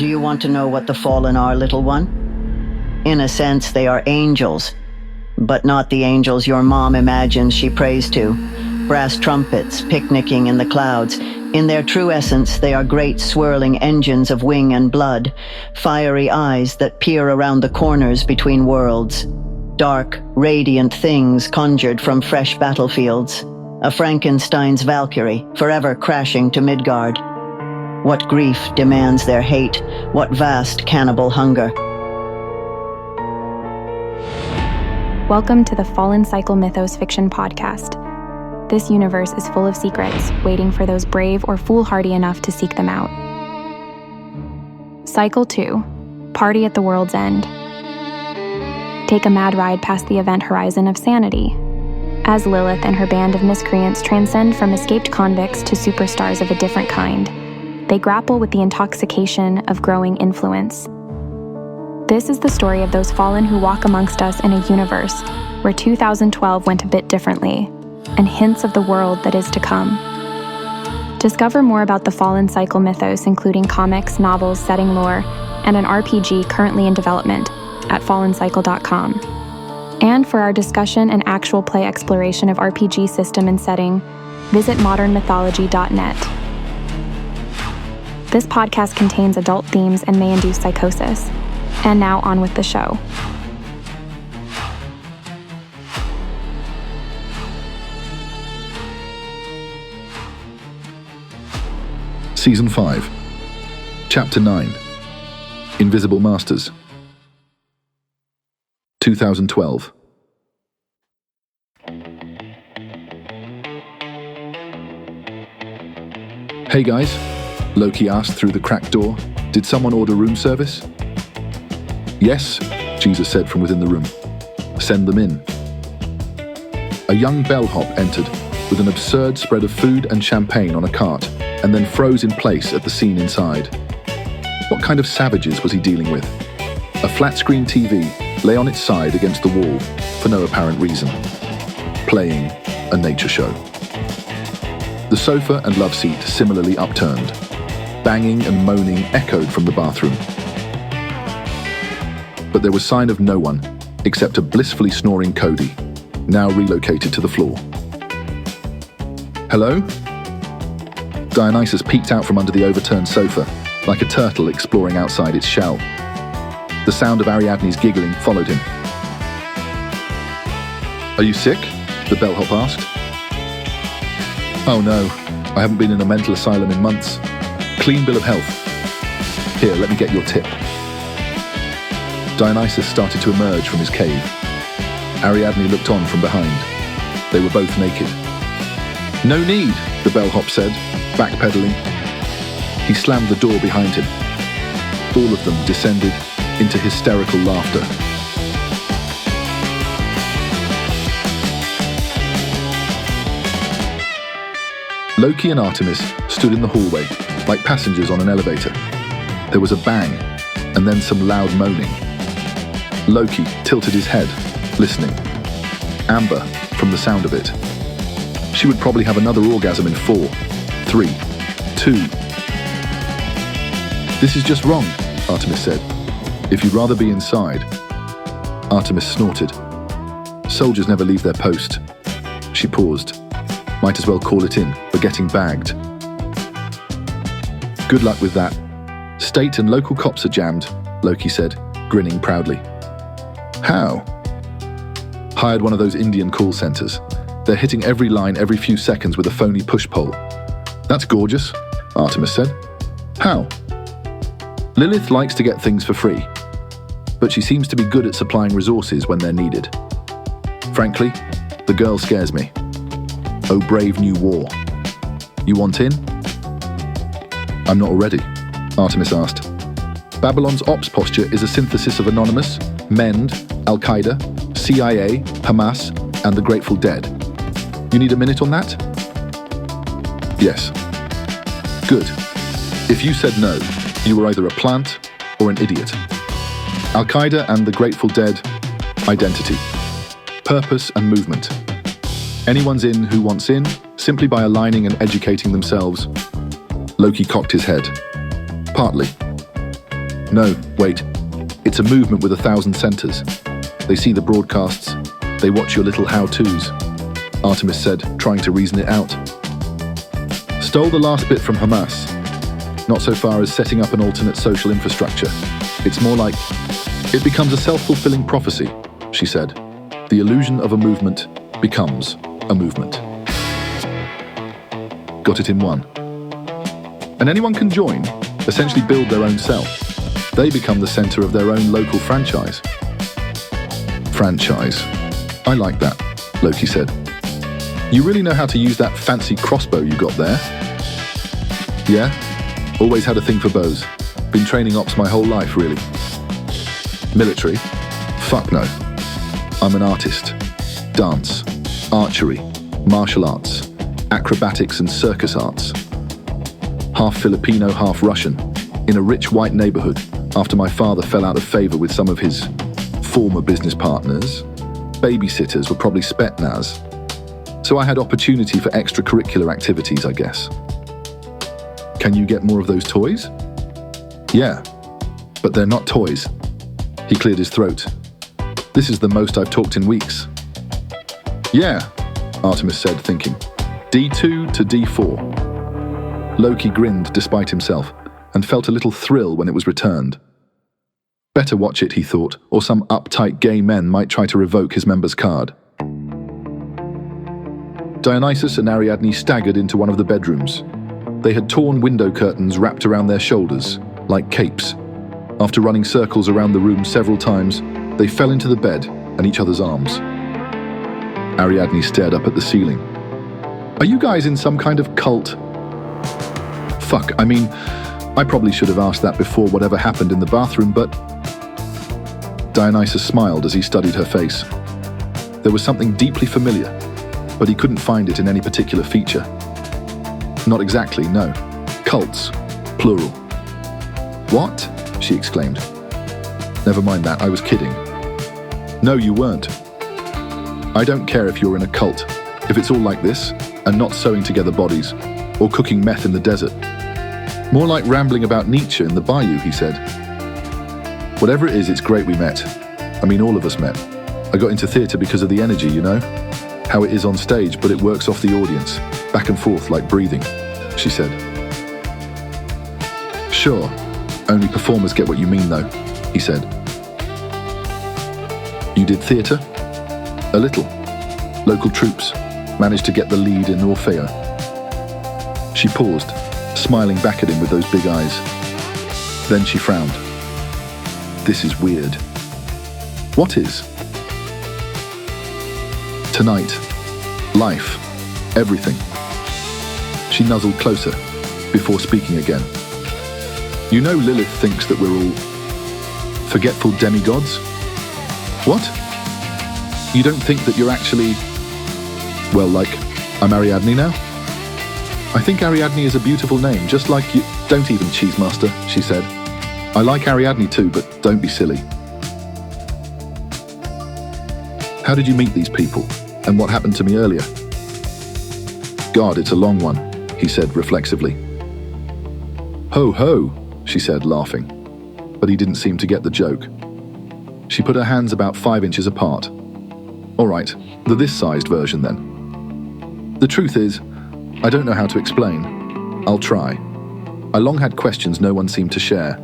Do you want to know what the fallen are, little one? In a sense, they are angels, but not the angels your mom imagines she prays to. Brass trumpets picnicking in the clouds. In their true essence, they are great swirling engines of wing and blood, fiery eyes that peer around the corners between worlds. Dark, radiant things conjured from fresh battlefields. A Frankenstein's Valkyrie, forever crashing to Midgard. What grief demands their hate? What vast cannibal hunger? Welcome to the Fallen Cycle Mythos Fiction Podcast. This universe is full of secrets, waiting for those brave or foolhardy enough to seek them out. Cycle 2, Party at the World's End. Take a mad ride past the event horizon of sanity, as Lilith and her band of miscreants transcend from escaped convicts to superstars of a different kind. They grapple with the intoxication of growing influence. This is the story of those fallen who walk amongst us in a universe where 2012 went a bit differently, and hints of the world that is to come. Discover more about the Fallen Cycle mythos, including comics, novels, setting lore, and an RPG currently in development at fallencycle.com. And for our discussion and actual play exploration of RPG system and setting, visit modernmythology.net. This podcast contains adult themes and may induce psychosis. And now on with the show. Season 5, Chapter 9, Invisible Masters, 2012. Hey guys, Loki asked through the cracked door. Did someone order room service? Yes, Jesus said from within the room. Send them in. A young bellhop entered with an absurd spread of food and champagne on a cart, and then froze in place at the scene inside. What kind of savages was he dealing with? A flat-screen TV lay on its side against the wall for no apparent reason, playing a nature show. The sofa and love seat similarly upturned. Banging and moaning echoed from the bathroom. But there was sign of no one except a blissfully snoring Cody, now relocated to the floor. Hello? Dionysus peeked out from under the overturned sofa, like a turtle exploring outside its shell. The sound of Ariadne's giggling followed him. Are you sick? The bellhop asked. Oh no, I haven't been in a mental asylum in months. Clean bill of health. Here, let me get your tip. Dionysus started to emerge from his cave. Ariadne looked on from behind. They were both naked. No need, the bellhop said, backpedaling. He slammed the door behind him. All of them descended into hysterical laughter. Loki and Artemis stood in the hallway, like passengers on an elevator. There was a bang, and then some loud moaning. Loki tilted his head, listening. Amber, from the sound of it. She would probably have another orgasm in 4, 3, 2. This is just wrong, Artemis said. If you'd rather be inside. Artemis snorted. Soldiers never leave their post. She paused. Might as well call it in for getting bagged. Good luck with that. State and local cops are jammed, Loki said, grinning proudly. How? Hired one of those Indian call centers. They're hitting every line every few seconds with a phony push pole. That's gorgeous, Artemis said. How? Lilith likes to get things for free, but she seems to be good at supplying resources when they're needed. Frankly, the girl scares me. Oh, brave new war. You want in? I'm not already, Artemis asked. Babylon's ops posture is a synthesis of Anonymous, Mend, Al-Qaeda, CIA, Hamas, and the Grateful Dead. You need a minute on that? Yes. Good. If you said no, you were either a plant or an idiot. Al-Qaeda and the Grateful Dead, identity, purpose and movement. Anyone's in who wants in, simply by aligning and educating themselves. Loki cocked his head. Partly. No, wait. It's a movement with 1,000 centers. They see the broadcasts. They watch your little how-tos, Artemis said, trying to reason it out. Stole the last bit from Hamas. Not so far as setting up an alternate social infrastructure. It's more like, it becomes a self-fulfilling prophecy, she said. The illusion of a movement becomes a movement. Got it in one. And anyone can join, essentially build their own self. They become the center of their own local franchise. Franchise. I like that, Loki said. You really know how to use that fancy crossbow you got there? Yeah? Always had a thing for bows. Been training ops my whole life, really. Military? Fuck no. I'm an artist. Dance, archery, martial arts, acrobatics and circus arts. Half Filipino, half Russian, in a rich white neighborhood after my father fell out of favor with some of his former business partners. Babysitters were probably Spetsnaz. So I had opportunity for extracurricular activities, I guess. Can you get more of those toys? Yeah, but they're not toys. He cleared his throat. This is the most I've talked in weeks. Yeah, Artemis said, thinking. D2 to D4. Loki grinned despite himself and felt a little thrill when it was returned. Better watch it, he thought, or some uptight gay men might try to revoke his member's card. Dionysus and Ariadne staggered into one of the bedrooms. They had torn window curtains wrapped around their shoulders, like capes. After running circles around the room several times, they fell into the bed and each other's arms. Ariadne stared up at the ceiling. Are you guys in some kind of cult? Fuck, I mean, I probably should have asked that before whatever happened in the bathroom, but... Dionysus smiled as he studied her face. There was something deeply familiar, but he couldn't find it in any particular feature. Not exactly, no. Cults, plural. What? She exclaimed. Never mind that, I was kidding. No, you weren't. I don't care if you're in a cult, if it's all like this, and not sewing together bodies, or cooking meth in the desert. More like rambling about Nietzsche in the bayou, he said. Whatever it is, it's great we met. I mean, all of us met. I got into theatre because of the energy, you know? How it is on stage, but it works off the audience, back and forth like breathing, she said. Sure, only performers get what you mean though, he said. You did theatre? A little. Local troops. Managed to get the lead in Orfeo. She paused, smiling back at him with those big eyes. Then she frowned. This is weird. What is? Tonight. Life. Everything. She nuzzled closer, before speaking again. You know Lilith thinks that we're all forgetful demigods? What? You don't think that you're actually... Well, like, I'm Ariadne now? I think Ariadne is a beautiful name, just like you... Don't even, Cheese Master, she said. I like Ariadne too, but don't be silly. How did you meet these people? And what happened to me earlier? God, it's a long one, he said reflexively. Ho ho, she said, laughing. But he didn't seem to get the joke. She put her hands about 5 inches apart. All right, the this-sized version then. The truth is, I don't know how to explain. I'll try. I long had questions no one seemed to share.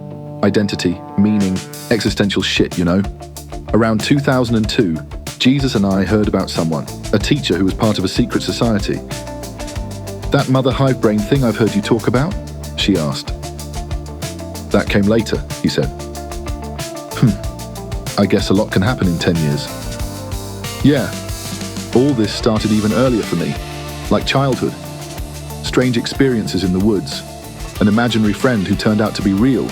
Identity, meaning, existential shit, you know. Around 2002, Jesus and I heard about someone, a teacher who was part of a secret society. That mother hive brain thing I've heard you talk about? She asked. That came later, he said. I guess a lot can happen in 10 years. Yeah, all this started even earlier for me, like childhood. Strange experiences in the woods, an imaginary friend who turned out to be real,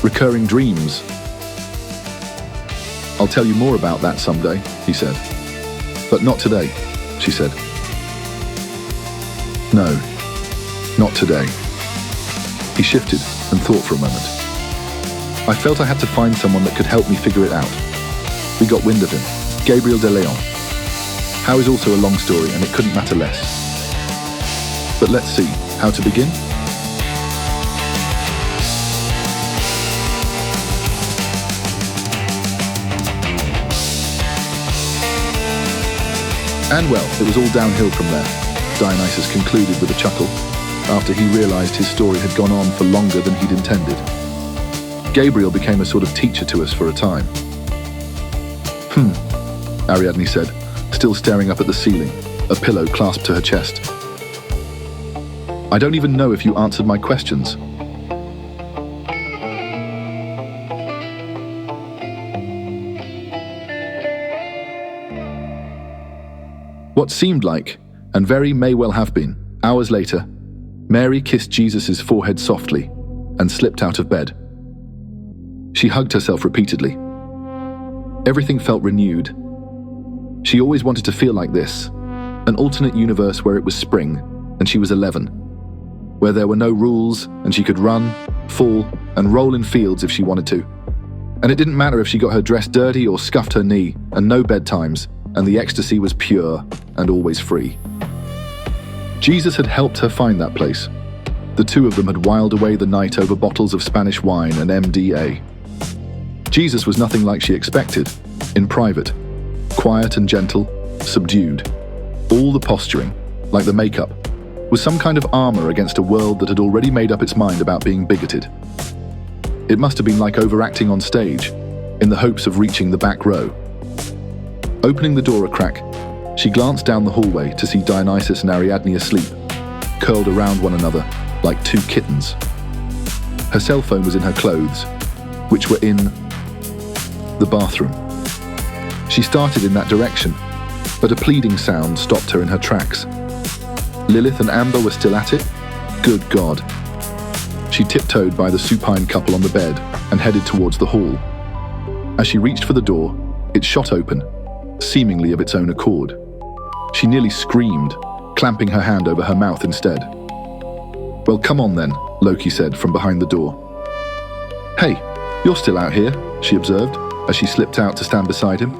recurring dreams. I'll tell you more about that someday, he said. But not today, she said. No, not today. He shifted and thought for a moment. I felt I had to find someone that could help me figure it out. We got wind of him, Gabriel De Leon. How is also a long story and it couldn't matter less. But let's see, how to begin? And well, it was all downhill from there, Dionysus concluded with a chuckle, after he realized his story had gone on for longer than he'd intended. Gabriel became a sort of teacher to us for a time. Ariadne said, still staring up at the ceiling, a pillow clasped to her chest. I don't even know if you answered my questions. What seemed like, and very may well have been, hours later, Mary kissed Jesus' forehead softly and slipped out of bed. She hugged herself repeatedly. Everything felt renewed. She always wanted to feel like this, an alternate universe where it was spring and she was 11, where there were no rules and she could run, fall, and roll in fields if she wanted to. And it didn't matter if she got her dress dirty or scuffed her knee, and no bedtimes, and the ecstasy was pure and always free. Jesus had helped her find that place. The two of them had whiled away the night over bottles of Spanish wine and MDA. Jesus was nothing like she expected, in private, quiet and gentle, subdued. All the posturing, like the makeup, was some kind of armor against a world that had already made up its mind about being bigoted. It must have been like overacting on stage, in the hopes of reaching the back row. Opening the door a crack, she glanced down the hallway to see Dionysus and Ariadne asleep, curled around one another like two kittens. Her cell phone was in her clothes, which were in the bathroom. She started in that direction, but a pleading sound stopped her in her tracks. Lilith and Amber were still at it? Good God. She tiptoed by the supine couple on the bed and headed towards the hall. As she reached for the door, it shot open, seemingly of its own accord. She nearly screamed, clamping her hand over her mouth instead. Well, come on then, Loki said from behind the door. Hey, you're still out here, she observed, as she slipped out to stand beside him.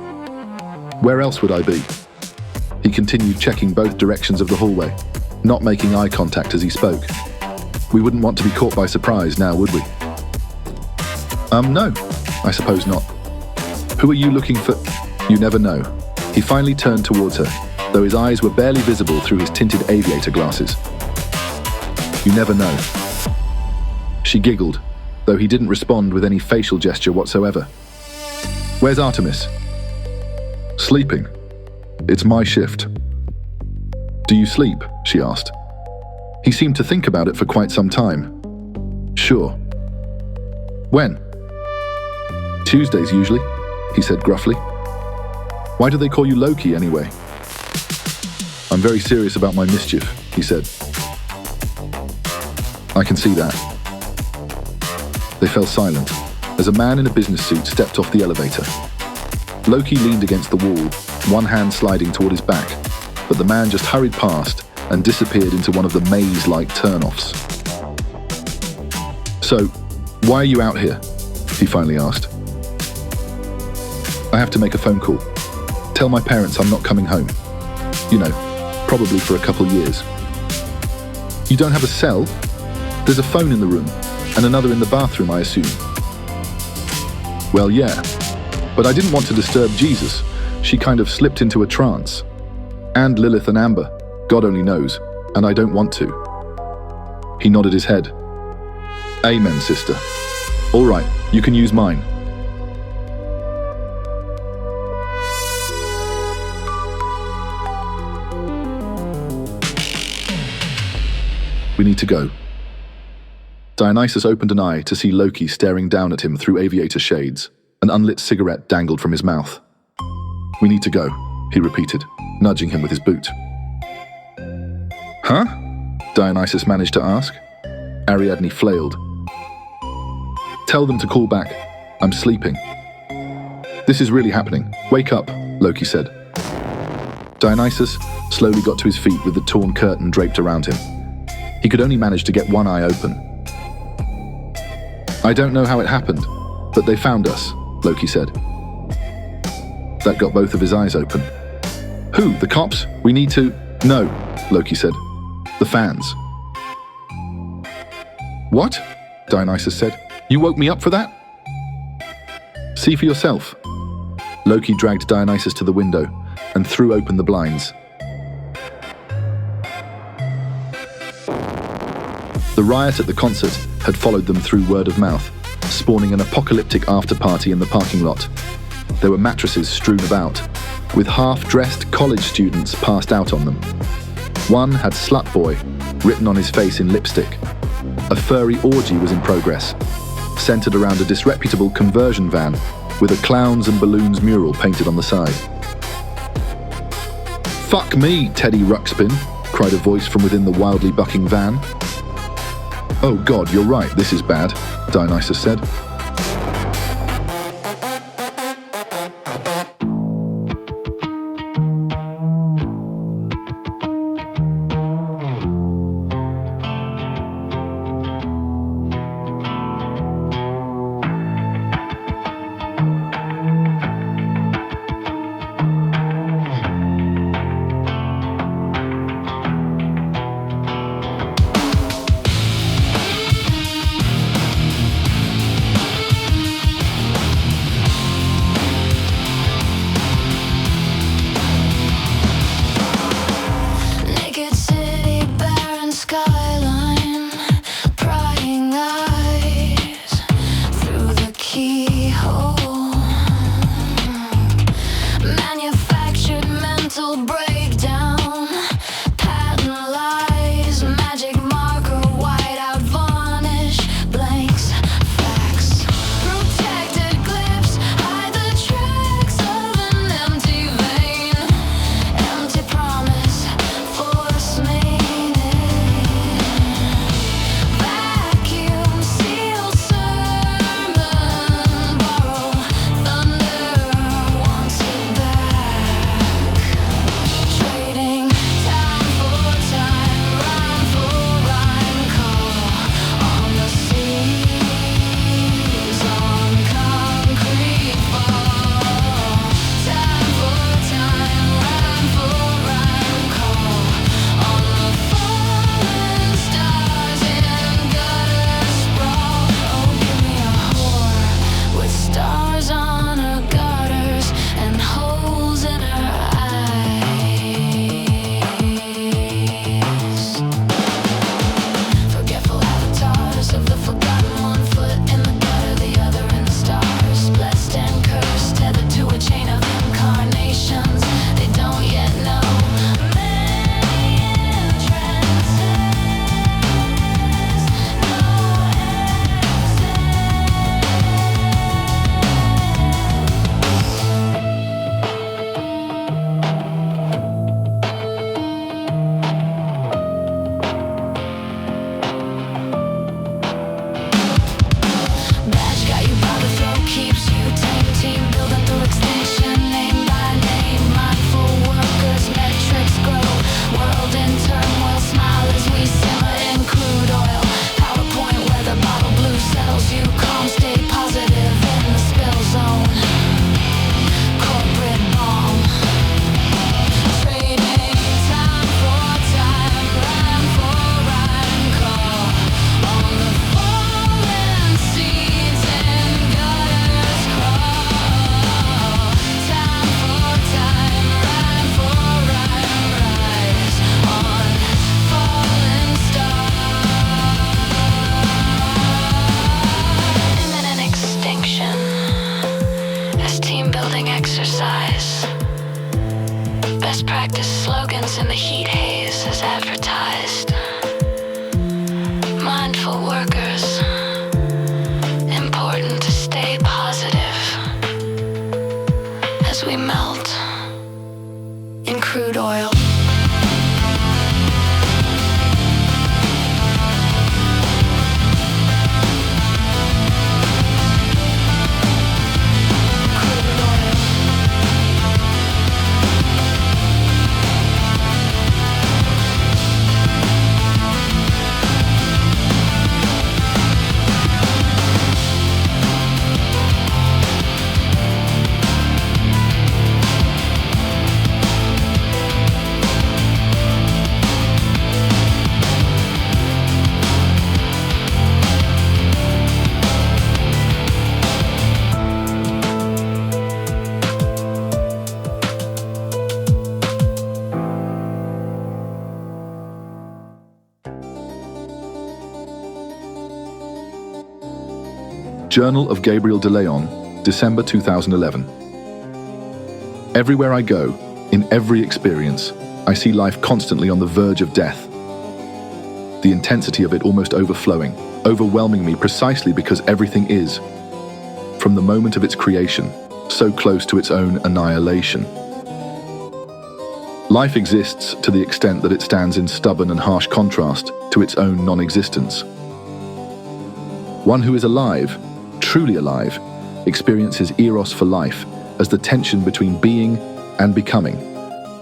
Where else would I be? He continued checking both directions of the hallway, not making eye contact as he spoke. We wouldn't want to be caught by surprise now, would we? No, I suppose not. Who are you looking for? You never know. He finally turned towards her, though his eyes were barely visible through his tinted aviator glasses. You never know. She giggled, though he didn't respond with any facial gesture whatsoever. Where's Artemis? Sleeping. It's my shift. Do you sleep? She asked. He seemed to think about it for quite some time. Sure. When? Tuesdays usually, he said gruffly. Why do they call you Loki anyway? I'm very serious about my mischief, he said. I can see that. They fell silent as a man in a business suit stepped off the elevator. Loki leaned against the wall, one hand sliding toward his back, but the man just hurried past and disappeared into one of the maze-like turnoffs. So, why are you out here? He finally asked. I have to make a phone call. Tell my parents I'm not coming home. You know, probably for a couple years. You don't have a cell? There's a phone in the room, and another in the bathroom, I assume. Well, yeah, but I didn't want to disturb Jesus. She kind of slipped into a trance. And Lilith and Amber, God only knows, and I don't want to. He nodded his head. Amen, sister. All right, you can use mine. We need to go. Dionysus opened an eye to see Loki staring down at him through aviator shades. An unlit cigarette dangled from his mouth. We need to go, he repeated, nudging him with his boot. Huh? Dionysus managed to ask. Ariadne flailed. Tell them to call back. I'm sleeping. This is really happening. Wake up, Loki said. Dionysus slowly got to his feet with the torn curtain draped around him. He could only manage to get one eye open. I don't know how it happened, but they found us, Loki said. That got both of his eyes open. Who? The cops? We need to... No, Loki said. The fans. What? Dionysus said. You woke me up for that? See for yourself. Loki dragged Dionysus to the window and threw open the blinds, The riot at the concert had followed them through word of mouth, spawning an apocalyptic after-party in the parking lot. There were mattresses strewn about, with half-dressed college students passed out on them. One had "Slut Boy" written on his face in lipstick. A furry orgy was in progress, centered around a disreputable conversion van with a clowns and balloons mural painted on the side. "Fuck me, Teddy Ruxpin," cried a voice from within the wildly bucking van. "Oh God, you're right, this is bad," Dionysus said. Journal of Gabriel De Leon, December 2011. Everywhere I go, in every experience, I see life constantly on the verge of death. The intensity of it almost overflowing, overwhelming me precisely because everything is, from the moment of its creation, so close to its own annihilation. Life exists to the extent that it stands in stubborn and harsh contrast to its own non-existence. One who is alive, truly alive, experiences eros for life as the tension between being and becoming,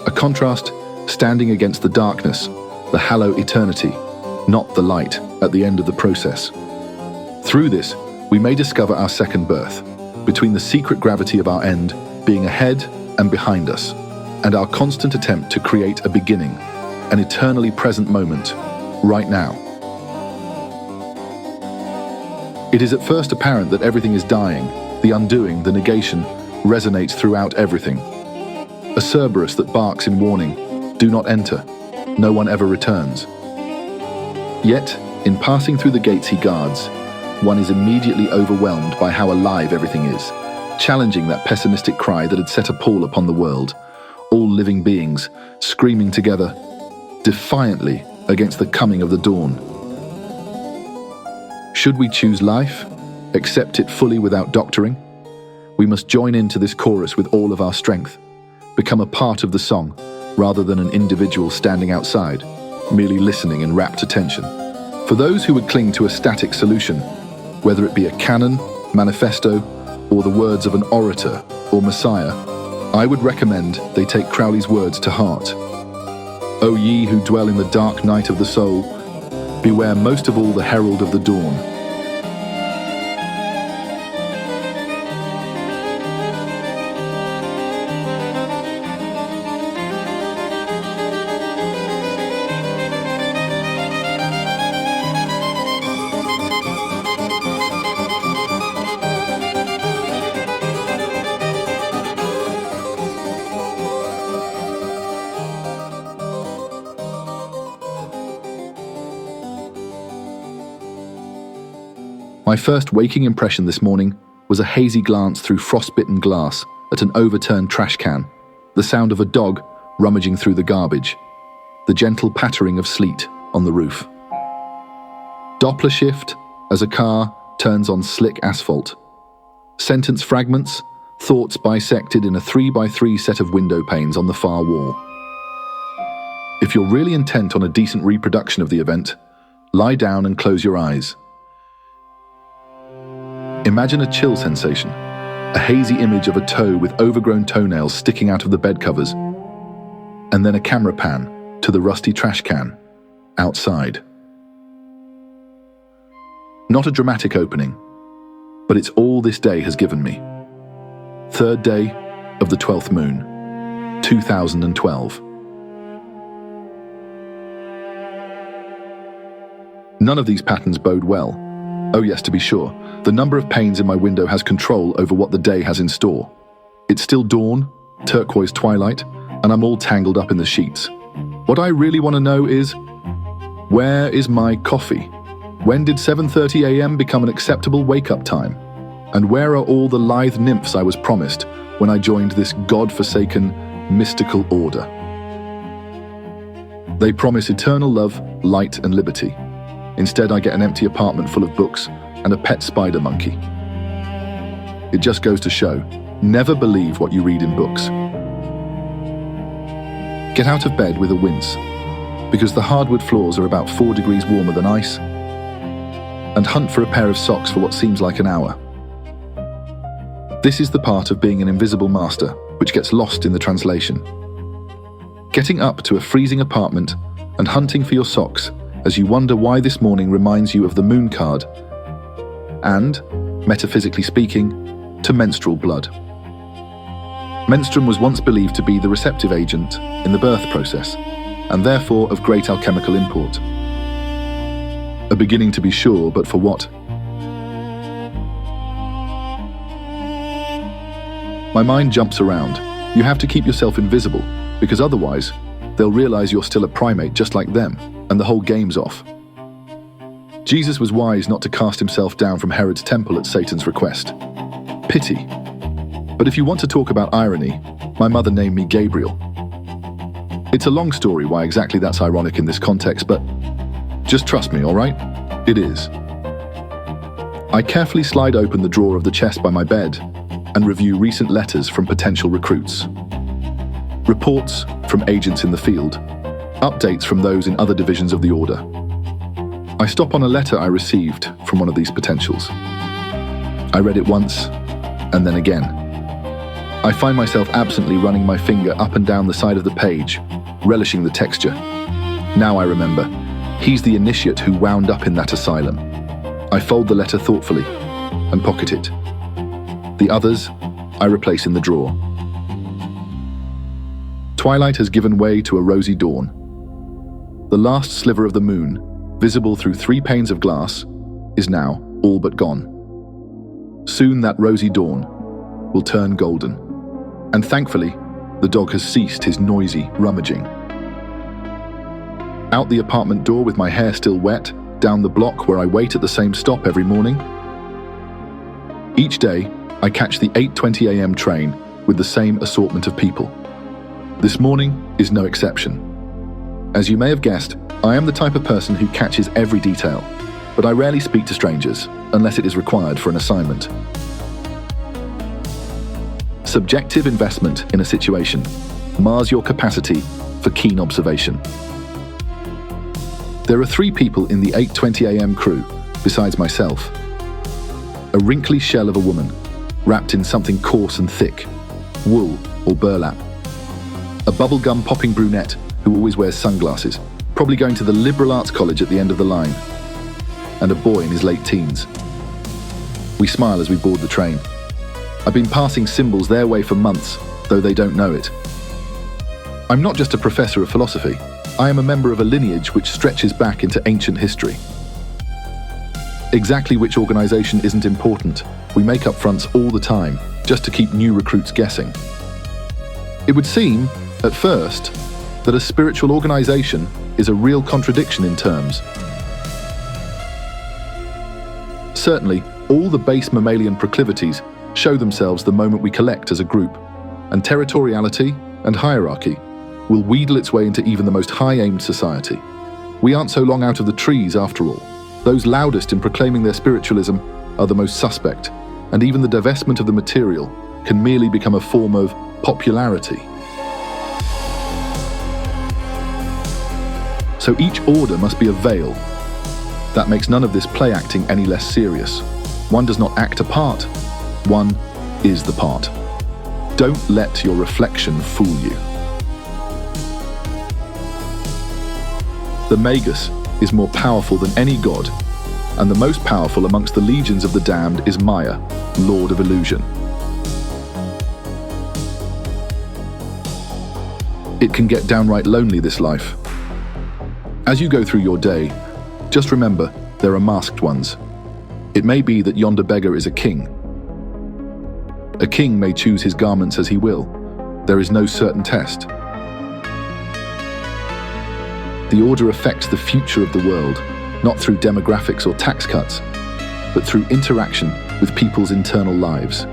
a contrast standing against the darkness, the hollow eternity, not the light at the end of the process. Through this, we may discover our second birth, between the secret gravity of our end being ahead and behind us, and our constant attempt to create a beginning, an eternally present moment, right now. It is at first apparent that everything is dying, the undoing, the negation, resonates throughout everything. A Cerberus that barks in warning, do not enter, no one ever returns. Yet, in passing through the gates he guards, one is immediately overwhelmed by how alive everything is, challenging that pessimistic cry that had set a pall upon the world, all living beings screaming together, defiantly against the coming of the dawn. Should we choose life, accept it fully without doctoring, we must join into this chorus with all of our strength, become a part of the song rather than an individual standing outside, merely listening in rapt attention. For those who would cling to a static solution, whether it be a canon, manifesto, or the words of an orator or messiah, I would recommend they take Crowley's words to heart. O ye who dwell in the dark night of the soul, beware most of all the herald of the dawn. My first waking impression this morning was a hazy glance through frostbitten glass at an overturned trash can, the sound of a dog rummaging through the garbage, the gentle pattering of sleet on the roof. Doppler shift as a car turns on slick asphalt. Sentence fragments, thoughts bisected in a 3x3 set of window panes on the far wall. If you're really intent on a decent reproduction of the event, lie down and close your eyes. Imagine a chill sensation, a hazy image of a toe with overgrown toenails sticking out of the bed covers, and then a camera pan to the rusty trash can, outside. Not a dramatic opening, but it's all this day has given me. Third day of the 12th moon, 2012. None of these patterns bode well. Oh yes, to be sure, the number of panes in my window has control over what the day has in store. It's still dawn, turquoise twilight, and I'm all tangled up in the sheets. What I really want to know is, where is my coffee? When did 7:30 a.m. become an acceptable wake-up time? And where are all the lithe nymphs I was promised when I joined this God-forsaken, mystical order? They promise eternal love, light, and liberty. Instead, I get an empty apartment full of books and a pet spider monkey. It just goes to show, never believe what you read in books. Get out of bed with a wince, because the hardwood floors are about 4 degrees warmer than ice, and hunt for a pair of socks for what seems like an hour. This is the part of being an invisible master, which gets lost in the translation. Getting up to a freezing apartment and hunting for your socks as you wonder why this morning reminds you of the moon card and, metaphysically speaking, to menstrual blood. Menstruum was once believed to be the receptive agent in the birth process, and therefore of great alchemical import. A beginning to be sure, but for what? My mind jumps around. You have to keep yourself invisible, because otherwise, they'll realize you're still a primate just like them, and the whole game's off. Jesus was wise not to cast himself down from Herod's temple at Satan's request. Pity. But if you want to talk about irony, my mother named me Gabriel. It's a long story why exactly that's ironic in this context, but just trust me, all right? It is. I carefully slide open the drawer of the chest by my bed and review recent letters from potential recruits. Reports from agents in the field, updates from those in other divisions of the Order. I stop on a letter I received from one of these potentials. I read it once, and then again. I find myself absently running my finger up and down the side of the page, relishing the texture. Now I remember, he's the initiate who wound up in that asylum. I fold the letter thoughtfully and pocket it. The others, I replace in the drawer. Twilight has given way to a rosy dawn. The last sliver of the moon, visible through 3 panes of glass, is now all but gone. Soon that rosy dawn will turn golden. And thankfully, the dog has ceased his noisy rummaging. Out the apartment door with my hair still wet, down the block where I wait at the same stop every morning. Each day, I catch the 8:20 a.m. train with the same assortment of people. This morning is no exception. As you may have guessed, I am the type of person who catches every detail, but I rarely speak to strangers unless it is required for an assignment. Subjective investment in a situation mars your capacity for keen observation. There are 3 people in the 8:20 a.m. crew, besides myself. A wrinkly shell of a woman, wrapped in something coarse and thick, wool or burlap. A bubblegum popping brunette who always wears sunglasses, probably going to the liberal arts college at the end of the line. And a boy in his late teens. We smile as we board the train. I've been passing symbols their way for months, though they don't know it. I'm not just a professor of philosophy. I am a member of a lineage which stretches back into ancient history. Exactly which organization isn't important. We make up fronts all the time, just to keep new recruits guessing. It would seem, at first, that a spiritual organization is a real contradiction in terms. Certainly, all the base mammalian proclivities show themselves the moment we collect as a group, and territoriality and hierarchy will wheedle its way into even the most high-aimed society. We aren't so long out of the trees after all. Those loudest in proclaiming their spiritualism are the most suspect, and even the divestment of the material can merely become a form of popularity. So each order must be a veil. That makes none of this play acting any less serious. One does not act a part, one is the part. Don't let your reflection fool you. The Magus is more powerful than any god, and the most powerful amongst the legions of the damned is Maya, Lord of Illusion. It can get downright lonely, this life. As you go through your day, just remember there are masked ones. It may be that yonder beggar is a king. A king may choose his garments as he will. There is no certain test. The order affects the future of the world, not through demographics or tax cuts, but through interaction with people's internal lives.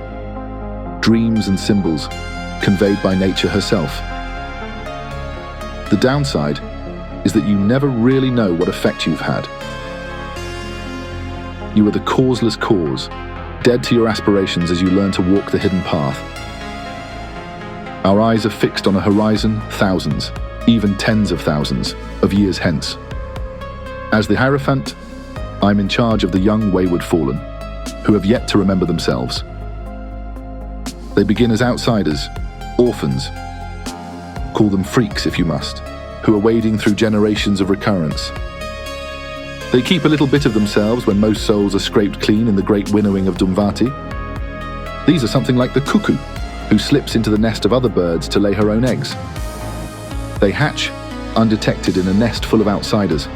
Dreams and symbols conveyed by nature herself. The downside is that you never really know what effect you've had. You are the causeless cause, dead to your aspirations as you learn to walk the hidden path. Our eyes are fixed on a horizon thousands, even tens of thousands, of years hence. As the Hierophant, I'm in charge of the young wayward fallen, who have yet to remember themselves. They begin as outsiders, orphans. Call them freaks if you must, who are wading through generations of recurrence. They keep a little bit of themselves when most souls are scraped clean in the great winnowing of Dumvati. These are something like the cuckoo, who slips into the nest of other birds to lay her own eggs. They hatch undetected in a nest full of outsiders.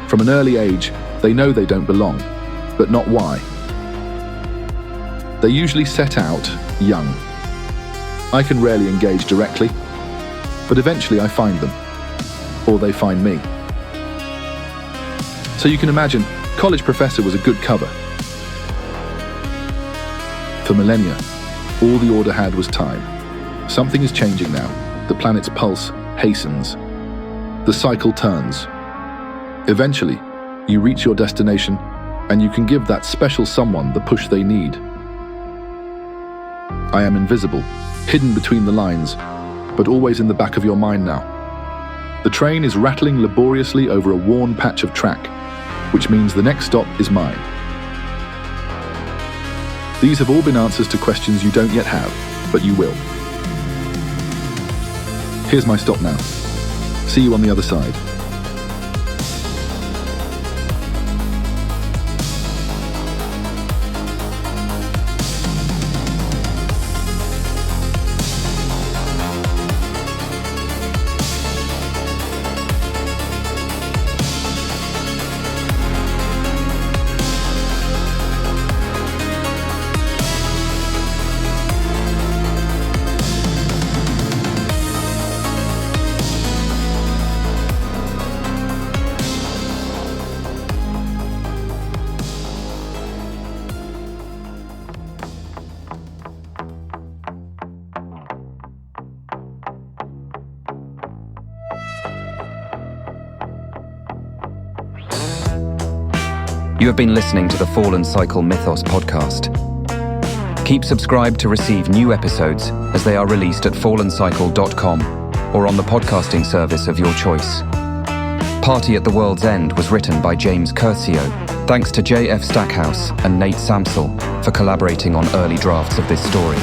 From an early age, they know they don't belong, but not why. They usually set out young. I can rarely engage directly, but eventually I find them, or they find me. So you can imagine, college professor was a good cover. For millennia, all the Order had was time. Something is changing now. The planet's pulse hastens. The cycle turns. Eventually, you reach your destination, and you can give that special someone the push they need. I am invisible, hidden between the lines, but always in the back of your mind now. The train is rattling laboriously over a worn patch of track, which means the next stop is mine. These have all been answers to questions you don't yet have, but you will. Here's my stop now. See you on the other side. You have been listening to the Fallen Cycle Mythos podcast. Keep subscribed to receive new episodes as they are released at fallencycle.com or on the podcasting service of your choice. Party at the World's End was written by James Curcio. Thanks to J.F. Stackhouse and Nate Samsel for collaborating on early drafts of this story.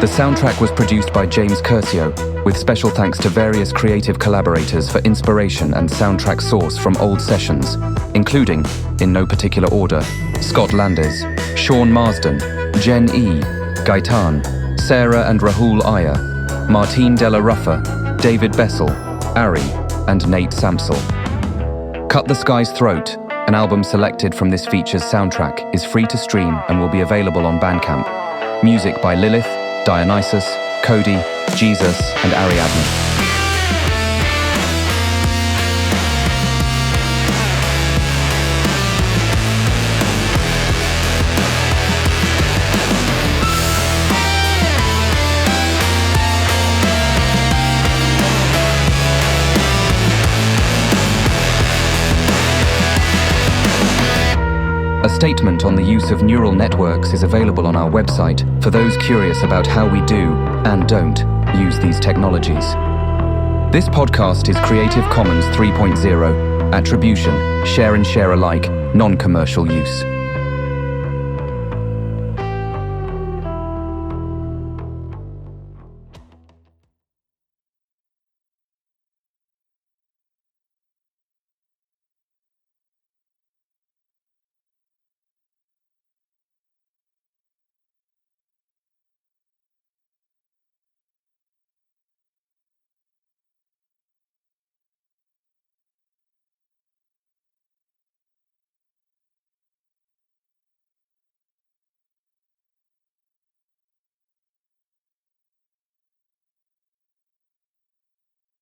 The soundtrack was produced by James Curcio, with special thanks to various creative collaborators for inspiration and soundtrack source from old sessions, including, in no particular order, Scott Landis, Sean Marsden, Jen E., Gaetan, Sarah and Rahul Iyer, Martine Della Ruffa, David Bessel, Ari, and Nate Samsel. Cut the Sky's Throat, an album selected from this feature's soundtrack, is free to stream and will be available on Bandcamp. Music by Lilith, Dionysus, Cody, Jesus, and Ariadne. A statement on the use of neural networks is available on our website for those curious about how we do and don't use these technologies. This podcast is Creative Commons 3.0, Attribution, Share and Share Alike, Non-Commercial Use.